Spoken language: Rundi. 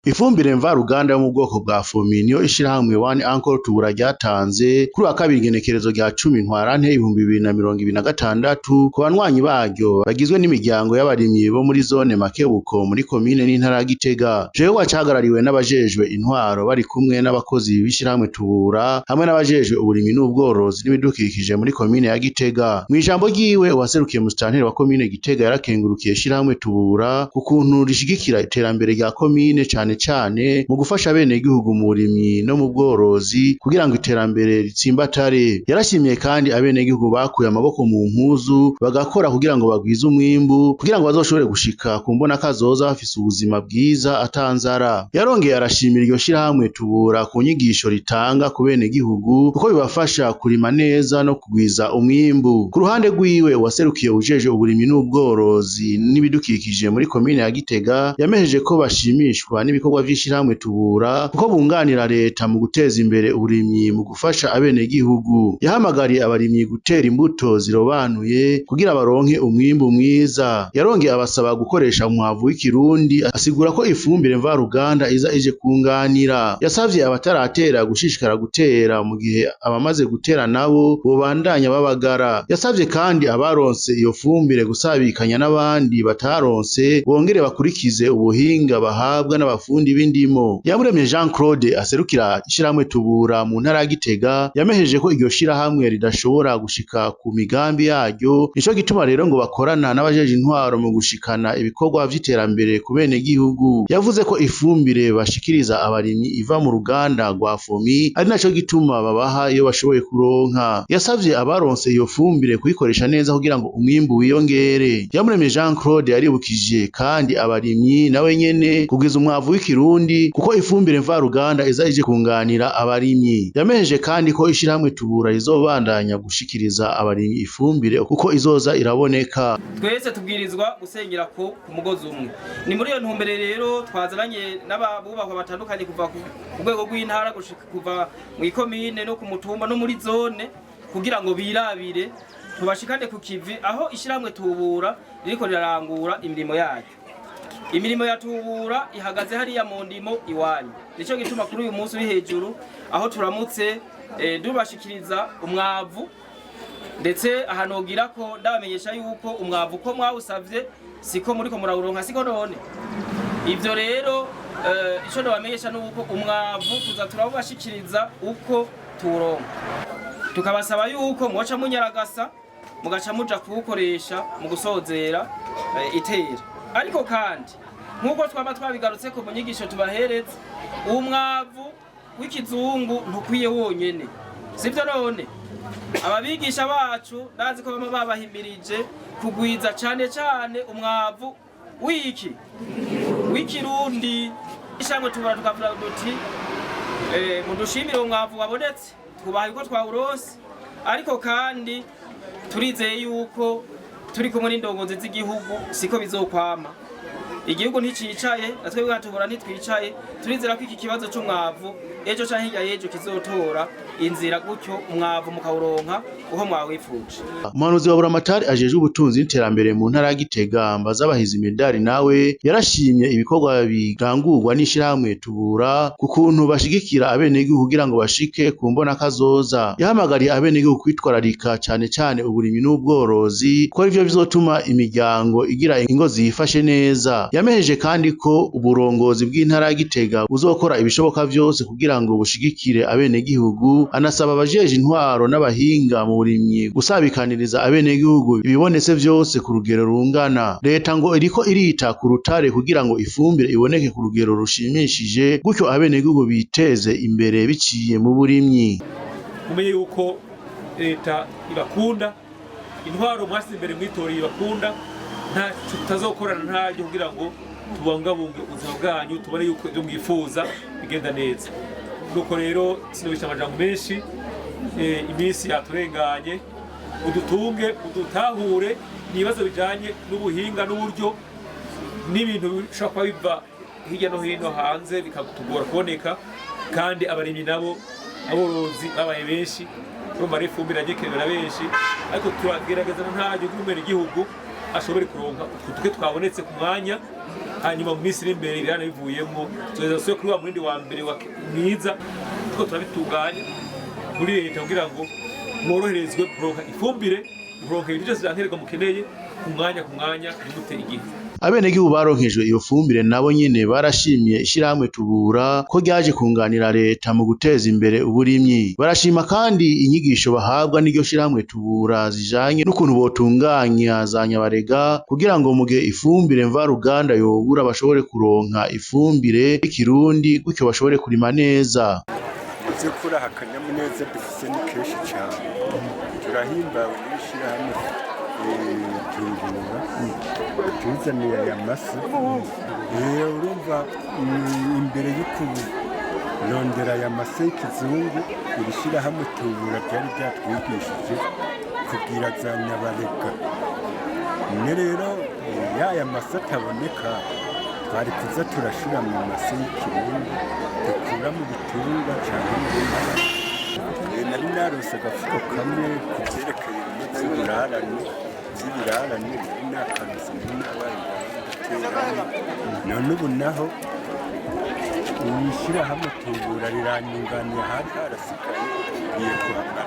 Ifumbire mvaruganda yo mu bwoko bwa Fomi niyo ishirahamwe One Uncle Tubura ryatanze kuri wa kabiri igenekerezo rya 10 Ntwarante 2026 ku banywanyi baryo bagizwe n'imiryango y'abarimyi bo muri zone Makebuko muri komine n'intara ya Gitega. Jewe wacahagarariwe n'abajejwe intwaro bari kumwe n'abakozi b'ishirahamwe Tubura hamwe n'abajejwe uburimyi n'ubworozi n'ibidukikije muri komine ya Gitega. Mw'ijambo ryiwe uwaserukiye musitanteri wa komine Gitega yarakengurukiye ishirahamwe Tubura ku kuntu rishigikira iterambere rya komine cane mu gufasha bene igihugu mu burimyi no mu bworozi kugira ngo iterambere ritsimbatare. Yarashimiye kandi abene igihugu bakuye amaboko mu mpuzu bagakora kugira ngo bagwize umwimbu kugira ngo bazoshobore gushika ku mbona kazoza bafise ubuzima bwiza atanzara. Yarongeye arashimira iryo shirahamwe Tubura ku nyigisho ritanga ku bene igihugu kuko bibafasha kurima neza no kugwiza umwimbu. Ku ruhande rwiwe waserukiye ujeje uburimyi n'ubworozi n'ibidukikije muri komine ya Gitega yamejeje ko bashimishwa n'ibikorwa vy'ishirahamwe Tubura kuko bunganira leta mu guteza imbere uburimyi mu gufasha abene gihugu. Yahamagariye abarimyi gutera imbuto zirobanuye kugira baronke umwimbu mwiza. Yarongeye abasaba gukoresha umwavu w'ikirundi, asigura ko ifumbire mvaruganda iza ije kunganira. Yasavye abataratera gushishikara gutera mu gihe abamaze gutera nabo bobandanya babagara. Yasavye kandi abaronse iyo fumbire gusabikanya n'abandi bataronse bongere bakurikize ubuhinga bahabwa n'abafundi b'indimo. Yamuremye Jean Claude aserukira ishirahamwe Tubura mu ntara ya Gitega yamejeje ko iryo shirahamwe ridashobora gushika ku migambi yaryo, nico gituma rero ngo bakorana n'abajeje intwaro mu gushikana ibikorwa vy'iterambere ku bene gihugu. Yavuze ko ifumbire bashikiriza abarimyi iva mu ruganda rwa Fomi ari naco gituma babaha iyo bashoboye kuronka. Yasavye abaronse iyo fumbire kuyikoresha neza kugira ngo umwimbu wiyongere. Yamuremye Jean Claude yaribukije kandi abarimyi nawe nyene kugwiza umwavu w'ikirundi kuko ifumbire mvaruganda iza ije kunganira abarimyi. Yamejeje kandi ko ishirahamwe Tubura rizobandanya gushikiriza abarimyi ifumbire kuko izoza iraboneka. Twese tubwirizwa gusengera ku mugozi umwe. Ni muri iyo ntumbere rero twazaranye n'abubahwa batandukanye kuva ku rwego rw'intara gushika kuva mu ikomine no ku mutumba no muri zone kugira ngo birabire tubashikane ku kivi aho ishirahamwe Tubura ririko rirarangura imirimo yayo. Imirimo ya Tubura ihagaze hariya mu ndimo iwanyu. Nico gituma kuri uyu munsi uri hejuru aho turamutse dubashikiriza umwavu ndetse ahanogira ko ndabamenyesha yuko umwavu ko mwawusavye siko muriko murawuronka siko none. Ivyo rero ico ndabamenyesha nuko umwavu tuza turabashikiriza uko turonka. Tukabasaba yuko mwoca munyaragasa mugaca muja kuwukoresha mu gusozera itera. Ariko kandi nkuko twaba twabigarutse ko mu nyigisho tubahereza umwavu w'ikizungu ntukwiye wonyene, sivyo none ababigisha bacu ndazi ko bama babahimirije kugwiza cane umwavu w'ikirundi. Ishamwe Tubura tukavuga duti mudushimire umwavu wabonetse twubaha yuko twawuronse, ariko kandi turizeye yuko turi kumwe n'indongozi z'igihugu siko bizokwama. Igihugu nticicaye natwe bwatubura ntitwicaye, turizera ko iki kibazo c'umwavu ejo canke hirya y'ejo kizotora inzira gutyo umwavu mukawuronka uho mwawifuje. Umuhanuzi wa Buramatari ajejwe ubutunzi n'iterambere mu ntara ya Gitega Mbazabahizi Medali nawe yarashimye ibikorwa birangurwa n'ishirahamwe Tubura ku kuntu bashigikira abene igihugu kugira ngo bashike ku mbona kazoza. Yahamagariye abene igihugu kwitwararika cane uburimyi n'ubworozi ko ivyo bizotuma imiryango igira ingo zifashe neza. Yamejeje kandi ko uburongozi bw'intara ya Gitega buzokora ibishoboka vyose kugira ngo bushigikire abene gihugu. Anasaba abajeje intwaro n'abahinga mu burimyi gusabikaniriza abene gihugu ibibonetse vyose ku rugero rungana. Leta ngo iriko irita ku rutare kugira ngo ifumbire iboneke ku rugero rushimishije gutyo abene gihugu biteze imbere biciye mu burimyi. Mumenye yuko leta ibakunda, intwaro mwasi imbere mwitoreye ibakunda, nta tutazokorana ntaryo kugira ngo tubangabunge ubuzima bwanyu tubone yuko ibyo mwifuza bigenda neza. Nuko rero sinubisha amajambo menshi, iminsi yaturenganye, udutunge udutahure ibibazo bijanye n'ubuhinga n'uburyo n'ibintu bishobora kuba biva hirya no hino hanze bikatugora kuboneka, kandi abarimyi nabo aborozi babaye benshi urumva ari ifumbire yagekerewe na benshi, ariko turagerageza ntaryo kumera igihugu ashobore kuronka utwo twabonetse ku mwanya hanyuma mu minsi iri imbere ibirana bivuyemo tuzoza kuri wa murindi wa mbere mwiza tuko turabitunganya muri leta kugira ngo mworoherezwe kuronka ifumbire kuronka ibintu byose byankenerwa mukeneye ku mwanya ntibute igihe. Abenegihugu baronkejwe iyo fumbire nabo nyene barashimiye ishirahamwe Tubura ko ryaje kunganira leta mu guteza imbere uburimyi. Barashima kandi inyigisho bahabwa n'iryo shirahamwe Tubura zijanye n'ukuntu botunganya za nyabarega kugira ngo mugihe ifumbire mvaruganda yobura bashobore kuronka ifumbire y'ikirundi gutyo bashobore kurima neza. Kuri akanyamuneza dufise ni kenshi cyane turahimbawe n'ishirahamwe Tubura tuzaniye aya masa urumva imbere y'ukurondera aya masa y'ikizungu iri shirahamwe Tubura ryari ryatwigishije kugira za nyabarega none rero yaya masa ataboneka twari kuza turashira mu masa y'ikirundi dukura mu bitungwa cyangwa mu ntara nari narose agafuko kamwe kuvyerekeye z'ibirarane nari nakarose n'abaye none ubu naho ishirahamwe Tubura riranyunganiye hari harasigaye ngiye kuhamara